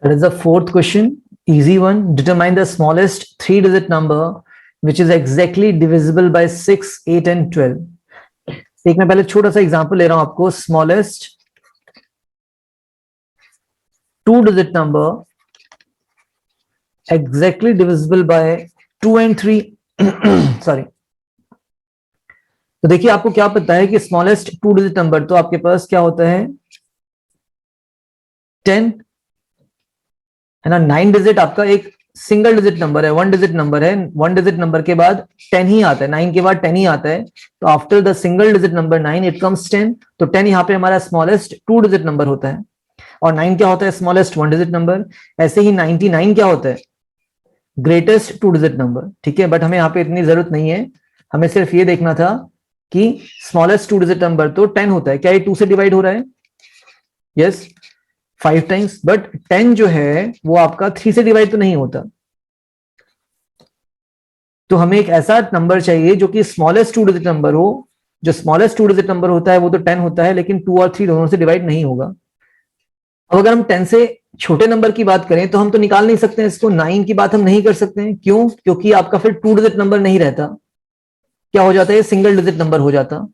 That is the fourth question. Easy one. Determine the smallest three-digit number which is exactly divisible by 6, 8 and 12. एक मैं पहले छोटा सा example ले रहा हूं आपको. Smallest two-digit number exactly divisible by 2 and 3. Sorry. तो देखिए आपको क्या पता है कि स्मॉलेस्ट टू डिजिट नंबर तो आपके पास क्या होता है 10 है ना. 9 डिजिट आपका एक सिंगल डिजिट नंबर है, वन डिजिट नंबर है. वन डिजिट नंबर के बाद 10 ही आता है, 9 के बाद 10 ही आता है. तो after the single digit number 9 it comes 10. तो 10 यहाँ पे हमारा स्मॉलेस्ट टू डिजिट नंबर होता है और 9 क्या होता है स्मॉलेस्ट वन डिजिट नंबर. ऐसे ही 99 क्या होता है ग्रेटेस्ट टू डिजिट नंबर. ठीक है, बट हमें यहाँ पे इतनी जरूरत नहीं है. हमें सिर्फ ये देखना था कि स्मॉलेस्ट टू डिजिट नंबर तो 10 होता है. क्या ये 2 से डिवाइड हो रहा है? Yes, 5 times. बट 10 जो है वो आपका 3 से डिवाइड तो नहीं होता. तो हमें एक ऐसा नंबर चाहिए जो कि स्मॉलेस्ट टू डिजिट नंबर हो. जो स्मॉलेस्ट टू डिजिट नंबर होता है वो तो 10 होता है, लेकिन 2 और 3 दोनों से डिवाइड नहीं होगा. अब अगर हम 10 से छोटे नंबर की बात करें तो हम तो निकाल नहीं सकते हैं इसको. 9 की बात हम नहीं कर सकते हैं. क्यों? क्योंकि आपका फिर टू डिजिट नंबर नहीं रहता. क्या हो जाता है? सिंगल डिजिट नंबर हो जाता.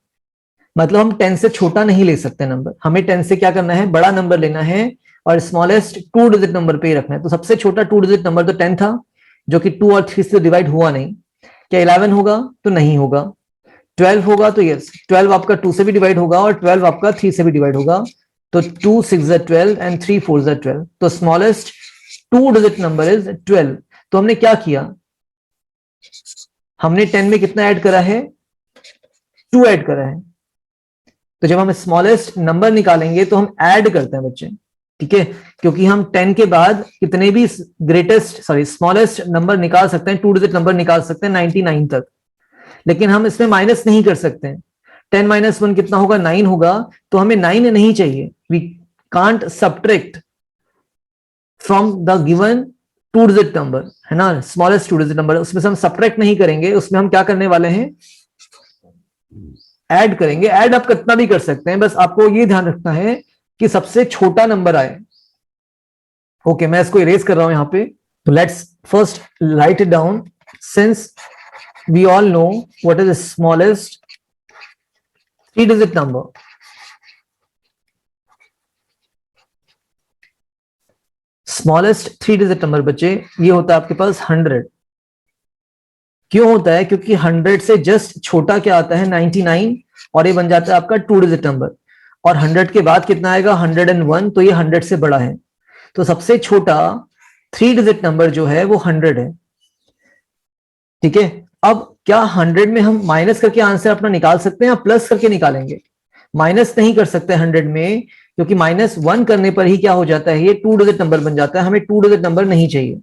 मतलब हम 10 से छोटा नहीं ले सकते नंबर. हमें 10 से क्या करना है, बड़ा नंबर लेना है और स्मॉलेस्ट टू डिजिट नंबर पे ही रखना है. तो सबसे छोटा टू डिजिट नंबर तो 10 था, जो कि 2 और 3 से डिवाइड हुआ नहीं. क्या 11 होगा? तो नहीं होगा. 12 होगा तो यस, 12 आपका 2 से भी डिवाइड होगा और 12 आपका 3 से भी डिवाइड होगा. तो 2 6 12 एंड 3 4 12. तो smallest to digit number is 12. तो हमने क्या किया, हमने 10 में कितना ऐड करा है? 2 ऐड करा है. तो जब हम स्मॉलेस्ट नंबर निकालेंगे तो हम ऐड करते हैं बच्चे. ठीक है, क्योंकि हम 10 के बाद कितने भी स्मॉलेस्ट नंबर निकाल सकते हैं, टू डिजिट नंबर निकाल सकते हैं 99 तक. लेकिन हम इसमें माइनस नहीं कर सकते हैं. 10 - 1 कितना होगा? 9 होगा. तो हमें 9 नहीं चाहिए. We can't subtract from the given two digit number, है ना, स्मॉलेस्ट टू डिजिट नंबर. उसमें से हम सब्ट्रैक्ट नहीं करेंगे. उसमें हम क्या करने वाले हैं? ऐड करेंगे. ऐड आप कितना भी कर सकते हैं, बस आपको ये ध्यान रखना है कि सबसे छोटा नंबर आए. ओके, मैं इसको इरेज कर रहा हूं यहां पे. तो let's first write it down. Since we all know what is the smallest three digit number. Smallest three digit number बच्चे ये होता है आपके पास 100. क्यों होता है? क्योंकि 100 से जस्ट छोटा क्या आता है 99 और ये बन जाता है आपका टू डिजिट नंबर. और 100 के बाद कितना आएगा? 101. तो ये 100 से बड़ा है. तो सबसे छोटा थ्री डिजिट नंबर जो है वो 100 है. ठीक है, अब क्या 100 में हम माइनस करके आंसर अपना निकाल सकते हैं या प्लस करके निकालेंगे? माइनस नहीं कर सकते 100 में, क्योंकि -1 करने पर ही क्या हो जाता है, ये टू डिजिट नंबर बन जाता है. हमें टू डिजिट नंबर नहीं चाहिए.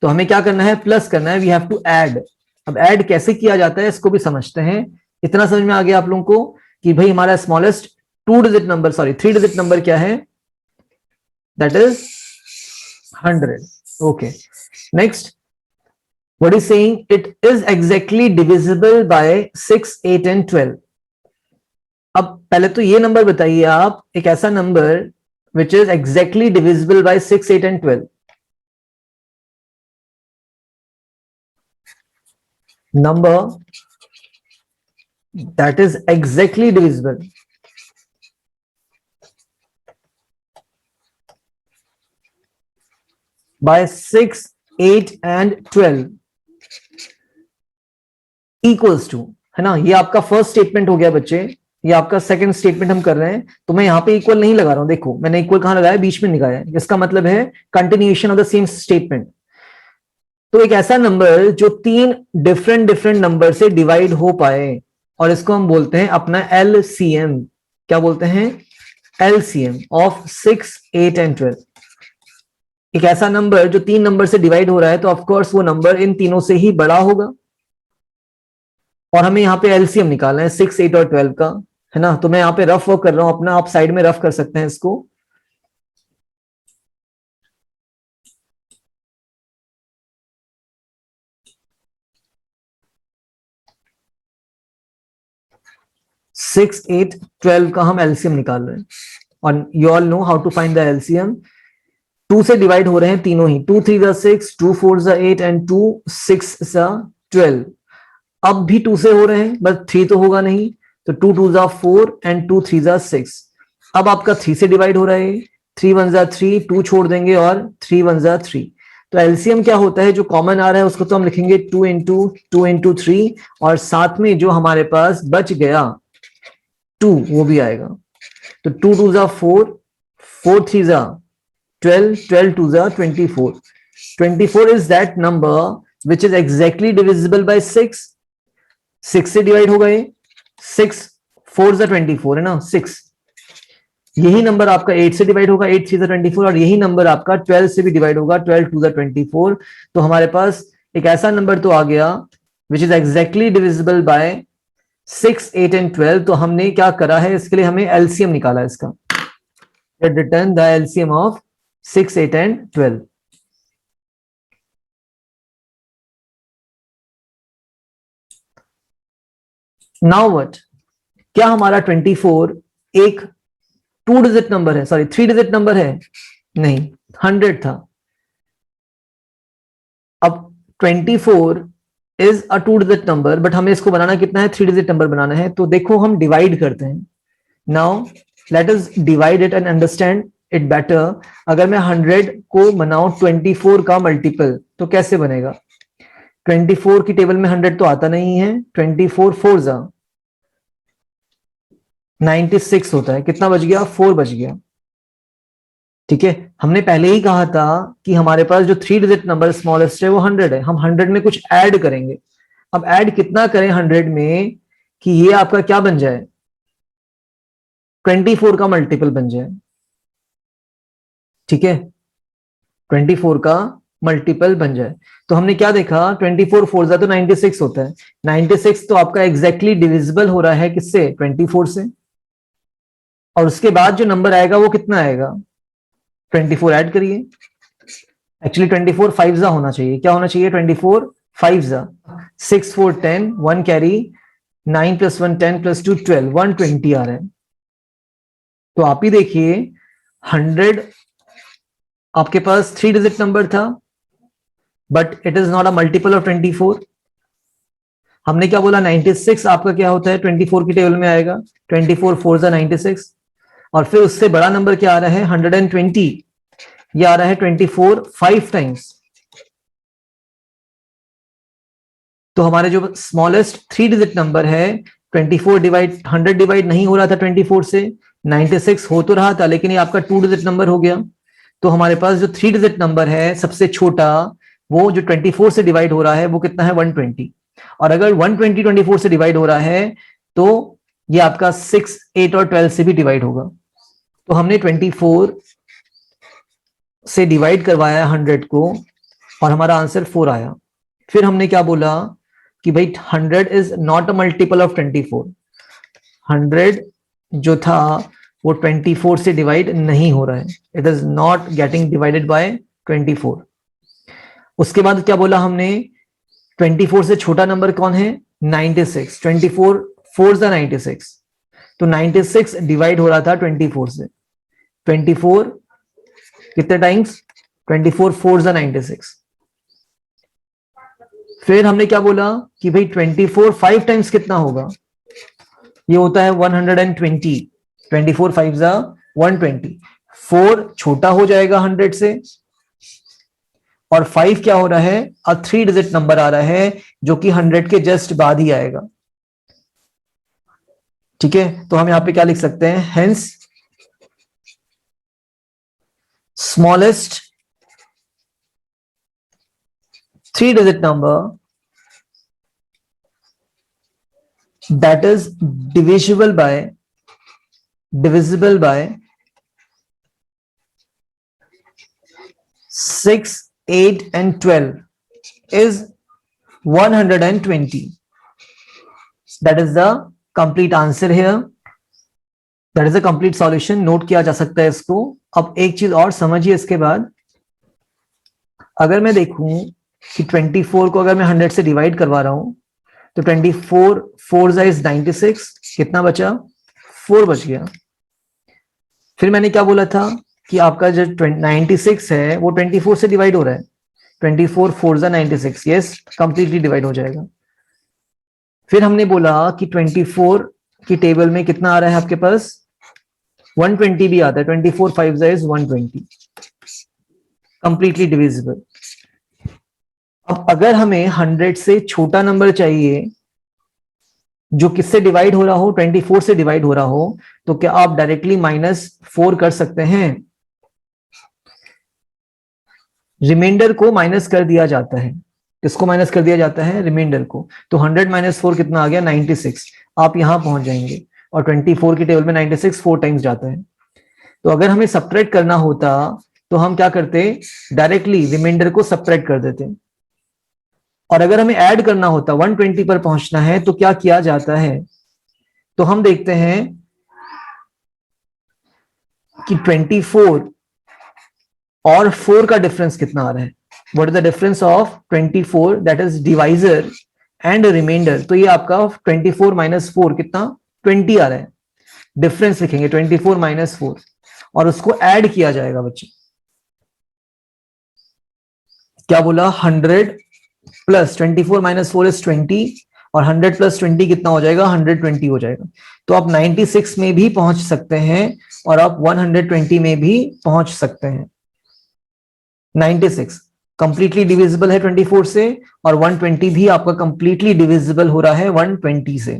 तो हमें क्या करना है? प्लस करना है. We have to add. अब ऐड कैसे किया जाता है इसको भी समझते हैं. इतना समझ में आ गया आप लोगों को कि भाई हमारा smallest to digit number three digit number क्या है? That is 100. Okay, next what is saying? It is exactly divisible by 6 8 and 12. अब पहले तो ये नंबर बताइए आप, एक ऐसा number which is exactly divisible by 6 8 and 12. number that is exactly divisible by 6 8 and 12 equals to, है ना. ये आपका फर्स्ट स्टेटमेंट हो गया बच्चे. ये आपका सेकंड स्टेटमेंट हम कर रहे हैं. तो मैं यहां पे इक्वल नहीं लगा रहा हूं. देखो मैंने इक्वल कहां लगाया? बीच में लगाया. इसका मतलब है continuation of the same statement. तो एक ऐसा नंबर जो 3 डिफरेंट नंबर से डिवाइड हो पाए, और इसको हम बोलते हैं अपना LCM. क्या बोलते हैं? LCM of 6 8 and 12. एक ऐसा नंबर जो 3 नंबर से डिवाइड हो रहा है, तो ऑफकोर्स वो नंबर इन तीनों से ही बड़ा होगा. और हमें यहाँ पे LCM निकालना है 6 8 और 12 का, है ना. तो मैं यहाँ पे रफ वर्क कर रहा हूं अपना. आप साइड में रफ कर सकते हैं इसको. सिक्स 8 12 का हम LCM निकाल रहे हैं. और you all know how to find the LCM. 2 से डिवाइड हो रहे हैं तीनों ही, 2 3 6, 2 4 8 एंड 2 6 12। अब भी 2 से हो रहे हैं, बस 3 तो होगा नहीं, तो 2 2 4 एंड 2 3 6। अब आपका 3 से डिवाइड हो रहा है, 3 1 3, 2 छोड़ देंगे और 3 1 3। तो एलसीएम क्या होता है, जो कॉमन आ रहा है उसको तो हम लिखेंगे 2 इंटू 3, और साथ में जो हमारे पास बच गया 2 वो भी आएगा। तो 2 2 4, 4 3 12, 12 2 24। 24 is that number which is exactly divisible by 6। 6 से डिवाइड होगा ये, 6 4 24 है ना, 6। यही नंबर आपका 8 से डिवाइड होगा, 8 3 24, और यही नंबर आपका 12 से भी डिवाइड होगा, 12 2 24। तो हमारे पास एक ऐसा नंबर तो आ गया which is exactly divisible by 6 8 and 12। तो हमने क्या करा है, इसके लिए हमें एलसीएम निकाला इसका, return the LCM of 6 8 and 12। Now what, क्या हमारा 24 एक 2 डिजिट नंबर है, सॉरी 3 डिजिट नंबर है? नहीं, 100 था। अब 24 is a 2 digit number, but हमें इसको बनाना कितना है, 3 डिजिट नंबर बनाना है। तो देखो हम डिवाइड करते हैं। Now let us divide it and understand it better. अगर मैं 100 को बनाऊं 24 का मल्टीपल, तो कैसे बनेगा? 24 की टेबल में 100 तो आता नहीं है, 24 4 96 होता है। कितना बच गया? 4 बच गया। ठीक है, हमने पहले ही कहा था कि हमारे पास जो 3 डिजिट नंबर स्मॉलेस्ट है वो 100 है। हम 100 में कुछ ऐड करेंगे। अब ऐड कितना करें 100 में कि ये आपका क्या बन जाए, 24 का मल्टीपल बन जाए। ठीक है, 24 का मल्टीपल बन जाए। तो हमने क्या देखा, 24 4 तो 96 होता है। 96 तो आपका एग्जैक्टली डिविजिबल हो रहा है किससे? 24 से। और उसके बाद जो नंबर आएगा वो कितना आएगा? 24 ऐड करिए। एक्चुअली 24 5 होना चाहिए। क्या होना चाहिए? 24 5 6 4 10, 1 कैरी, 9 + 1 10 + 2 12, 120 आ रहा है। तो आप ही देखिए, 100 आपके पास 3 डिजिट नंबर था, but it is not a multiple of 24। हमने क्या बोला, 96 आपका क्या होता है, 24 की टेबल में आएगा। 24 4 96। और फिर उससे बड़ा नंबर क्या आ रहा है, 120। ये आ रहा है 24 5 टाइम्स। तो हमारे जो स्मॉलेस्ट 3 डिजिट नंबर है, 24 डिवाइड 100 डिवाइड नहीं हो रहा था 24 से, 96 हो तो रहा था, लेकिन ये आपका 2 डिजिट नंबर हो गया। तो हमारे पास जो 3 डिजिट नंबर है सबसे छोटा, वो जो 24 से डिवाइड हो रहा है वो कितना है, 120। और अगर 120 24 से डिवाइड हो रहा है तो ये आपका 6 8 और 12 से भी डिवाइड होगा। तो हमने 24 से डिवाइड करवाया 100 को, और हमारा आंसर 4 आया। फिर हमने क्या बोला कि भाई 100 is not a multiple of 24। 100 जो था वो 24 से डिवाइड नहीं हो रहा है, it is not getting divided by 24। उसके बाद क्या बोला हमने, 24 से छोटा नंबर कौन है, 96। 24 4 96। तो 96 डिवाइड हो रहा था 24 से। 24 कितने टाइम्स, 24 4 96। फिर हमने क्या बोला कि भाई 24 5 टाइम्स कितना होगा, ये होता है 120। 24 5 120। 4 छोटा हो जाएगा 100 से, और 5 क्या हो रहा है, 3 डिजिट नंबर आ रहा है जो कि 100 के जस्ट बाद ही आएगा। ठीक है, तो हम यहां पे क्या लिख सकते हैं, hence smallest 3 digit number that is divisible by 6 8 and 12 is 120. that is the complete answer here, that is a complete solution। Note किया जा सकता है इसको। अब एक चीज और समझिए इसके बाद, अगर मैं देखूं कि 24 को अगर मैं 100 से डिवाइड करवा रहा हूं, तो 24 4 is 96, कितना बचा, 4 बच गया। फिर मैंने क्या बोला था कि आपका जो 96 है वो 24 से डिवाइड हो रहा है। 24 4 जा 96, यस, कंप्लीटली डिवाइड हो जाएगा। फिर हमने बोला कि 24 की टेबल में कितना आ रहा है आपके पास, 120 भी आता है। 24 5 जा इज 120, कंप्लीटली डिविजिबल। अब अगर हमें 100 से छोटा नंबर चाहिए जो किससे डिवाइड हो रहा हो, 24 से डिवाइड हो रहा हो, तो क्या आप डायरेक्टली -4 कर सकते हैं? रिमाइंडर को माइनस कर दिया जाता है। किसको माइनस कर दिया जाता है? रिमाइंडर को। तो 100 - 4 कितना आ गया? 96। आप यहां पहुंच जाएंगे और 24 की टेबल में 96 4 टाइम्स जाता है। तो अगर हमें सब्ट्रैक्ट करना होता तो हम क्या करते? डायरेक्टली रिमाइंडर को सब्ट्रैक्ट कर देते। और अगर हमें ऐड करना होता, 120 पर पहुंचना है, तो क्या किया जाता है? तो हम देखते हैं कि 24 और 4 का डिफरेंस कितना आ रहा है। What is the difference of 24 that is divisor and remainder? तो ये आपका 24 - 4 कितना? 20 आ रहा है। डिफरेंस लिखेंगे 24 - 4 और उसको ऐड किया जाएगा बच्चे। क्या बोला? 100 प्लस 24 - 4 इज 20 और 100 प्लस 20 कितना हो जाएगा? 120 हो जाएगा। तो आप 96 में भी पहुंच सकते हैं और आप 120 में भी पहुंच सकते हैं। 96 कंप्लीटली डिविजिबल है 24 से, और 120 भी आपका कंप्लीटली डिविजिबल हो रहा है 120 से।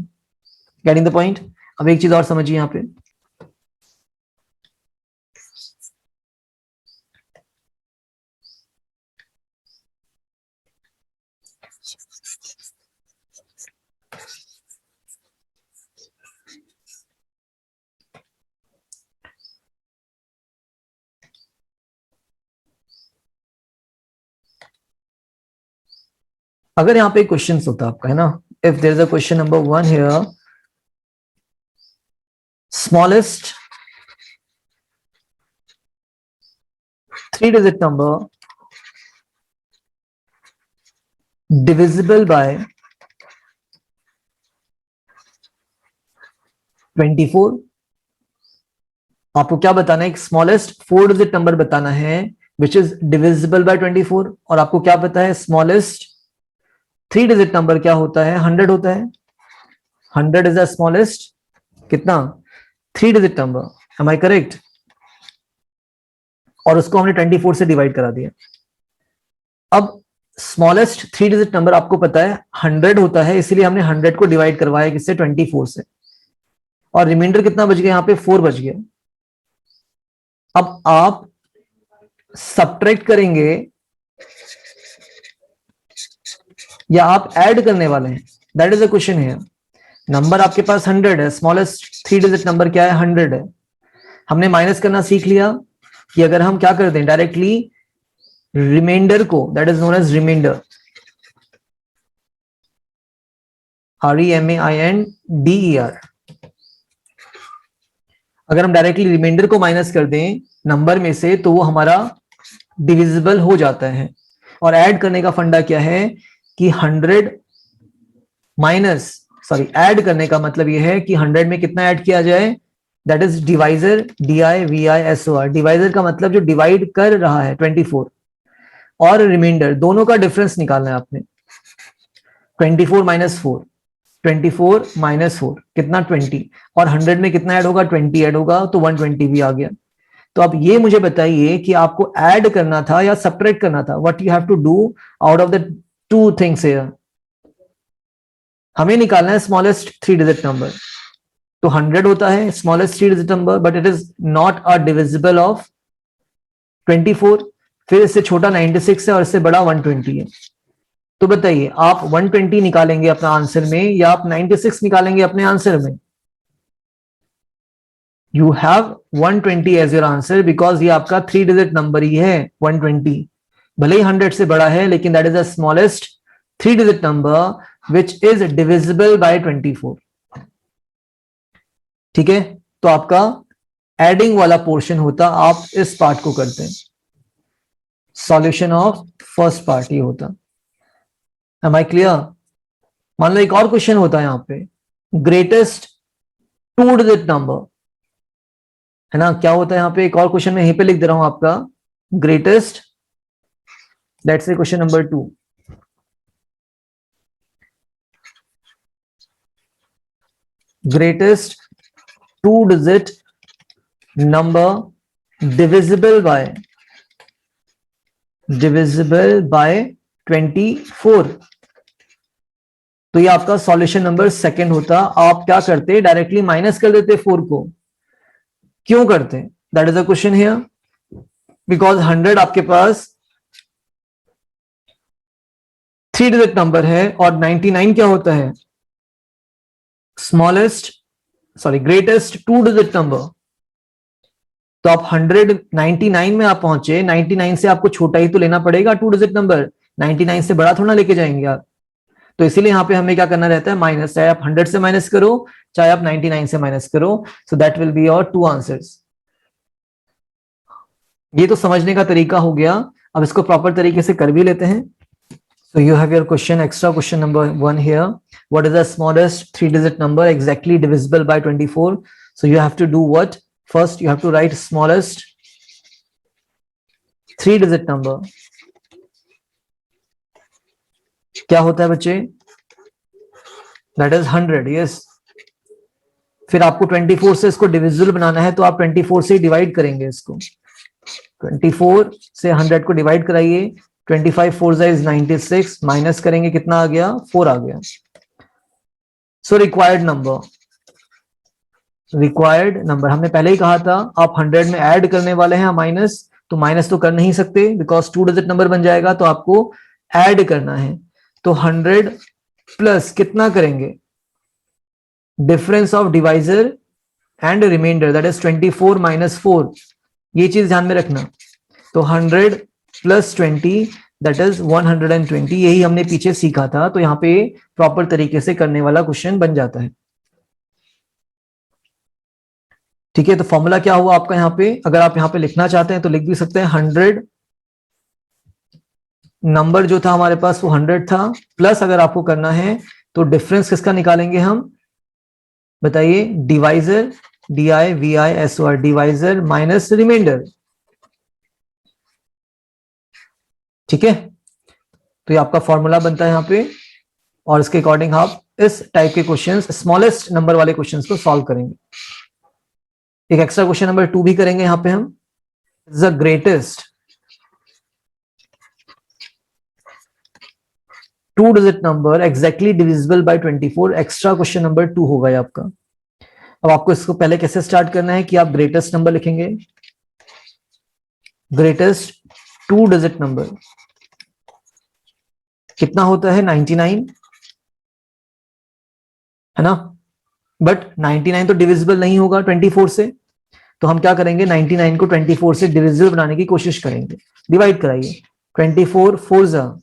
Getting the point? अब एक चीज और समझिए यहां पे, अगर यहां पे क्वेश्चन होता आपका, है ना, if there is a question number 1 here, smallest 3-digit number divisible by 24। आपको क्या बताना है? एक स्मॉलेस्ट 4-digit नंबर बताना है विच इज डिविजिबल बाय 24। और आपको क्या पता है? स्मॉलेस्ट 3-digit नंबर क्या होता है? 100 होता है। 100 इज द स्मॉलेस्ट कितना? 3-digit number. एम आई करेक्ट? और उसको हमने 24 से डिवाइड करा दिया। अब स्मॉलेस्ट 3-digit नंबर आपको पता है 100 होता है, इसीलिए हमने 100 को डिवाइड करवाया किससे? 24 से। और रिमाइंडर कितना बच गया? यहां पे 4 बच गया। अब आप सब्ट्रैक्ट करेंगे या आप ऐड करने वाले हैं? दैट इज अ क्वेश्चन है। नंबर आपके पास 100 है, स्मॉलेस्ट 3-digit नंबर क्या है? 100 है। हमने माइनस करना सीख लिया कि अगर हम क्या करते हैं, डायरेक्टली रिमाइंडर को, that is known as remainder, REMAINDER, अगर हम डायरेक्टली रिमाइंडर को माइनस कर दें नंबर में से तो वो हमारा डिविजिबल हो जाता है। और ऐड करने का फंडा क्या है कि 100 माइनस, सॉरी, ऐड करने का मतलब यह है कि 100 में कितना ऐड किया जाए? That is divisor, DIVISOR। Divisor का मतलब जो डिवाइड कर रहा है 24, और रिमाइंडर, दोनों का डिफरेंस निकालना है आपने। 24 - 4, 24 - 4 कितना? 20। और 100 में कितना ऐड होगा? 20 ऐड होगा, तो 120 भी आ गया। तो आप ये मुझे बताइए कि आपको ऐड करना था या सब्ट्रैक्ट करना था? What you have to do out of the two things here? हमें निकालना है स्मॉलेस्ट 3-digit नंबर। तो 100 होता है smallest 3-digit number, but it is not a divisible of 24। फिर इससे छोटा 96 है और इससे बड़ा 120 है। तो बताइए, आप 120 निकालेंगे अपना आंसर में या आप 96 निकालेंगे अपने आंसर में? You have 120 as your answer because ये आपका 3-digit नंबर ही है 120। भले ही 100 से बड़ा है, लेकिन that is the smallest 3-digit number which is divisible bye 24। ठीक है? तो आपका एडिंग वाला पोर्शन होता, आप इस पार्ट को करते हैं। सॉल्यूशन ऑफ फर्स्ट पार्ट ये होता। Am I clear? मान लो एक और क्वेश्चन होता है यहां पे, ग्रेटेस्ट 2-digit नंबर। है ना। क्या होता है यहाँ पे, एक और क्वेश्चन में यहीं पे लिख दे रहा हूं आपका, greatest, let's say question number 2, greatest two digit number divisible by 24। तो ये आपका सॉल्यूशन नंबर सेकंड होता। आप क्या करते, डायरेक्टली माइनस कर देते 4 को। क्यों करते, that is a question here. Because 100 आपके पास 3 डिजिट नंबर है और 99 क्या होता है, ग्रेटेस्ट 2 डिजिट नंबर। तो आप 199 में आप पहुंचे, 99 से आपको छोटा ही तो लेना पड़ेगा 2 डिजिट नंबर, 99 से बड़ा थोड़ा लेके जाएंगे आप। तो इसीलिए यहां पे हमें क्या करना रहता है, माइनस, चाहे आप 100 से माइनस करो चाहे आप 99 से माइनस करो। So that will be your 2 answers. ये तो समझने का तरीका हो गया, अब इसको प्रॉपर तरीके से कर भी लेते हैं। So you have your question, extra question number 1 here. What is the smallest 3-digit number exactly divisible by 24? So you have to do what? First, you have to write smallest 3-digit number. क्या होता है बच्चे? That is 100. Yes. फिर आपको 24 से इसको divisible बनाना है, तो आप 24 से डिवाइड करेंगे इसको। 24 से 100 को डिवाइड कराइए, 25 4 इज 96, माइनस करेंगे कितना आ गया, 4 आ गया। सो रिक्वायर्ड नंबर हमने पहले ही कहा था, आप 100 में ऐड करने वाले हैं माइनस, तो माइनस तो कर नहीं सकते बिकॉज 2 डिजिट नंबर बन जाएगा, तो आपको ऐड करना है। तो 100 प्लस कितना करेंगे, difference of divisor and remainder, that is 24 minus 4। ये चीज ध्यान में रखना। तो 100 प्लस 20 दैट इज 120। यही हमने पीछे सीखा था, तो यहाँ पे प्रॉपर तरीके से करने वाला क्वेश्चन बन जाता है। ठीक है, तो फॉर्मूला क्या हुआ आपका यहाँ पे, अगर आप यहाँ पे लिखना चाहते हैं तो लिख भी सकते हैं। 100 नंबर जो था हमारे पास वो 100 था, प्लस अगर आपको करना है तो डिफरेंस किसका निकालेंगे हम, बताइए, divisor, DIVISOR, divisor minus remainder. ठीक है, तो ये आपका फॉर्मूला बनता है यहाँ पे, और इसके अकॉर्डिंग आप इस टाइप के क्वेश्चंस, स्मॉलेस्ट नंबर वाले क्वेश्चंस को सॉल्व करेंगे। एक एक्स्ट्रा क्वेश्चन नंबर 2 भी करेंगे यहाँ पे हम, the greatest 2 digit number exactly divisible by 24। Extra question number 2 होगा ये आपका। अब आपको इसको पहले कैसे स्टार्ट करना है कि आप ग्रेटेस्ट नंबर लिखेंगे, ग्रेटेस्ट 2 डिजिट नंबर कितना होता है, 99, है ना। बट 99 तो डिविजिबल नहीं होगा 24 से, तो हम क्या करेंगे, 99 को 24 से डिविजिबल बनाने की कोशिश करेंगे। डिवाइड कराइए, 24 4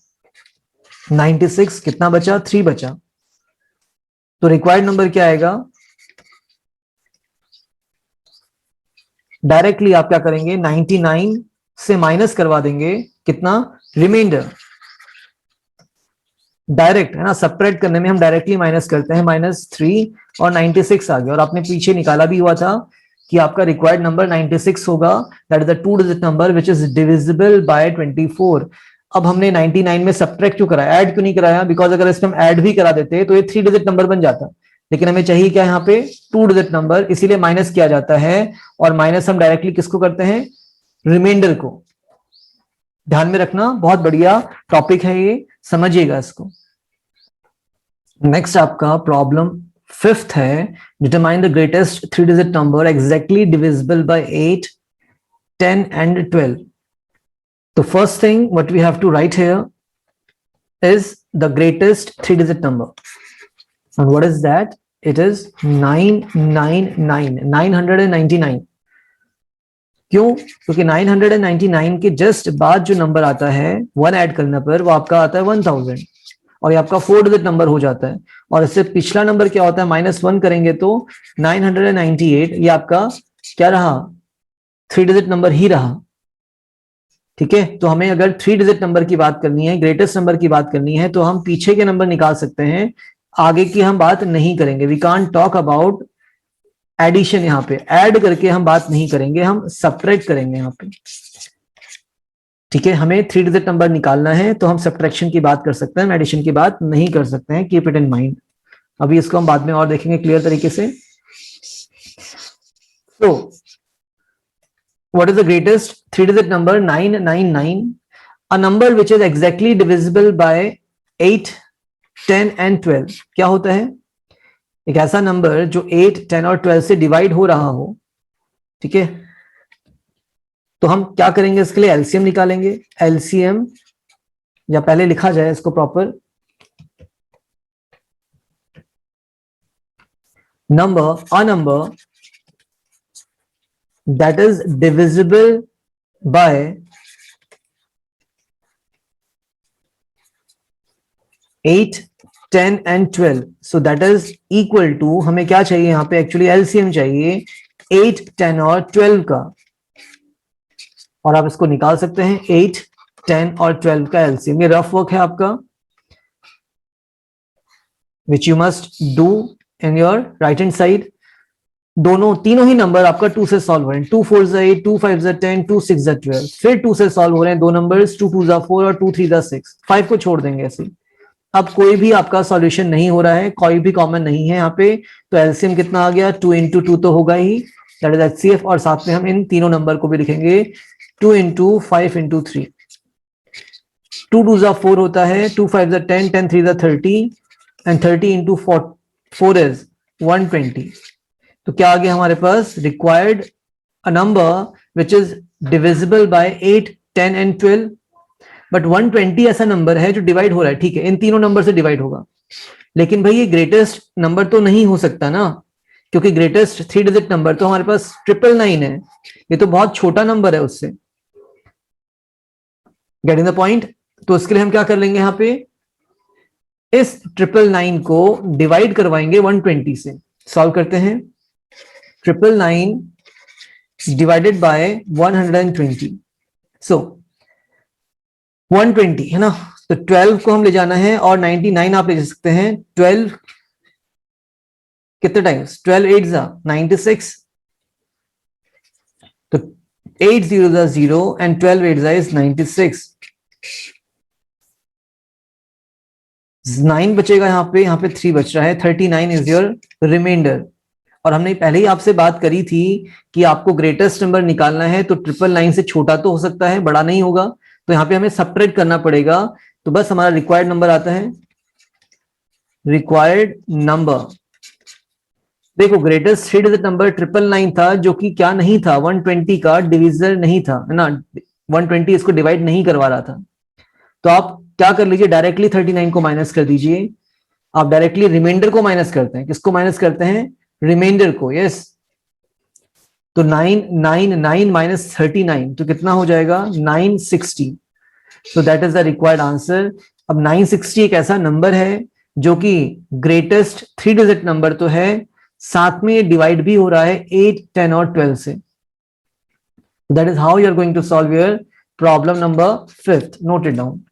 96, कितना बचा, 3 बचा। तो रिक्वायर्ड नंबर क्या आएगा, डायरेक्टली आप क्या करेंगे, 99 से माइनस करवा देंगे कितना, रिमाइंडर। डायरेक्ट है ना, सब्ट्रैक्ट करने में हम डायरेक्टली माइनस करते हैं, -3 और 96 आ गया। और आपने पीछे निकाला भी हुआ था कि आपका रिक्वायर्ड नंबर 96 होगा, that is the 2 digit number which is divisible bye 24। अब हमने 99 में सब्ट्रैक्ट क्यों कराया, ऐड क्यों नहीं कराया, बिकॉज अगर इसमें हम ऐड भी करा देते तो ये 3 डिजिट नंबर बन जाता, लेकिन हमें चाहिए क्या यहाँ पे, 2 डिजिट नंबर, इसीलिए माइनस किया जाता है। और माइनस हम डायरेक्टली किसको करते हैं, रिमाइंडर को। ध्यान में रखना, बहुत बढ़िया टॉपिक है ये, समझिएगा इसको। नेक्स्ट आपका प्रॉब्लम 5th है, determine the greatest 3 digit number exactly divisible by 8, 10 and 12. The first thing what we have to write here is the greatest 3 digit number, and what is that, it is 999, 999। क्यों, क्योंकि 999 के just बाद जो number आता है 1 add करने पर वो आपका आता है 1000, और ये आपका 4 डिजिट नंबर हो जाता है। और इससे पिछला नंबर क्या होता है, -1 करेंगे तो 998, ये आपका क्या रहा, 3 डिजिट नंबर ही रहा। ठीक है, तो हमें अगर 3 डिजिट नंबर की बात करनी है, ग्रेटेस्ट नंबर की बात करनी है, तो हम पीछे के नंबर निकाल सकते हैं, आगे की हम बात नहीं करेंगे। We can't talk about addition, यहाँ पे ऐड करके हम बात नहीं करेंगे, हम सब्ट्रैक्ट करेंगे यहाँ पे। ठीक है, हमें 3 डिजिट नंबर निकालना है तो हम सब्ट्रैक्शन की बात कर सकते हैं, एडिशन की बात नहीं कर सकते हैं, कीप इट इन माइंड। अभी इसको हम बाद में और देखेंगे क्लियर तरीके से। तो what is the greatest 3-digit number? 999, a number which is exactly divisible by 8, 10 and 12। क्या होता है? एक ऐसा नंबर जो 8, 10 और 12 से डिवाइड हो रहा हो। ठीक है, तो हम क्या करेंगे इसके लिए? एलसीएम निकालेंगे। एलसीएम, या पहले लिखा जाए इसको proper, number, a number that is divisible by 8, 10 and 12, so that is equal to, हमें क्या चाहिए यहाँ पे? एक्चुअली एलसीएम चाहिए 8, 10 और 12 का, और आप इसको निकाल सकते हैं 8, 10 और 12 का एलसीएम। ये रफ वर्क है आपका, which you must do in your right hand side. दोनों तीनों ही नंबर आपका 2 से सॉल्व हो रहे हैं। 2 4 8, 2 5 10, 2 6 12, फिर 2 से सॉल्व हो रहे हैं दो नंबर्स, 2 2 4 और 2 3 6। 5 को छोड़ देंगे ऐसे। अब कोई भी आपका सॉल्यूशन नहीं हो रहा है, कोई भी कॉमन नहीं है यहाँ पे, तो एलसीएम कितना आ गया? 2 into 2 तो होगा ही, दैट इज एचसीएफ। और साथ में हम इन तीनों नंबर को भी लिखेंगे 2 into 5 into 3। 2 2 4 होता है, 2 5 10, 10 3 30, एंड 30 into 4 is 120। तो क्या आ गया हमारे पास? Required a number which is divisible by 8, 10 and 12। But 120 ऐसा नंबर है जो डिवाइड हो रहा है। ठीक है, इन तीनों नंबर से डिवाइड होगा, लेकिन भाई ये ग्रेटेस्ट नंबर तो नहीं हो सकता ना, क्योंकि ग्रेटेस्ट 3 डिजिट नंबर तो हमारे पास 999 है। ये तो बहुत छोटा नंबर है उससे। Getting the point? तो इसके लिए हम क्या कर लेंगे? यहाँ पे इस 999 को डिवाइड करवाएंगे 120 से। सॉल्व करते हैं। 999 डिवाइडेड बाय 120, सो 120 है ना, तो 12 को हम ले जाना है, और 99 आप ले जा सकते हैं। 12 कितने टाइम्स? 12 8 96, तो 8 0 0 एंड 12 8 इज 96। 9 बचेगा यहाँ पे 3 बच रहा है। 39 इज योर रिमाइंडर। और हमने पहले ही आपसे बात करी थी कि आपको ग्रेटेस्ट नंबर निकालना है तो 999 से छोटा तो हो सकता है, बड़ा नहीं होगा, तो यहाँ पे हमें सब्ट्रैक्ट करना पड़ेगा। तो बस हमारा रिक्वायर्ड नंबर आता है, रिक्वायर्ड नंबर। देखो, ग्रेटेस्ट 3 डिजिट नंबर 999 था, जो कि क्या नहीं था? 120 का डिविजर नहीं था, है ना। 120 इसको डिवाइड नहीं करवा रहा था। तो आप क्या कर लीजिए? डायरेक्टली 39 को माइनस कर दीजिए। आप डायरेक्टली रिमाइंडर को माइनस करते हैं। किसको माइनस करते हैं? रिमाइंडर को। यस, तो 999 माइनस 39 तो कितना हो जाएगा? 960। So that is the required answer. अब 960 एक ऐसा नंबर है जो कि ग्रेटेस्ट 3 डिजिट नंबर तो है, साथ में डिवाइड भी हो रहा है 8, 10 और 12 से। That is how you are going to solve your problem number 5th। Note it down.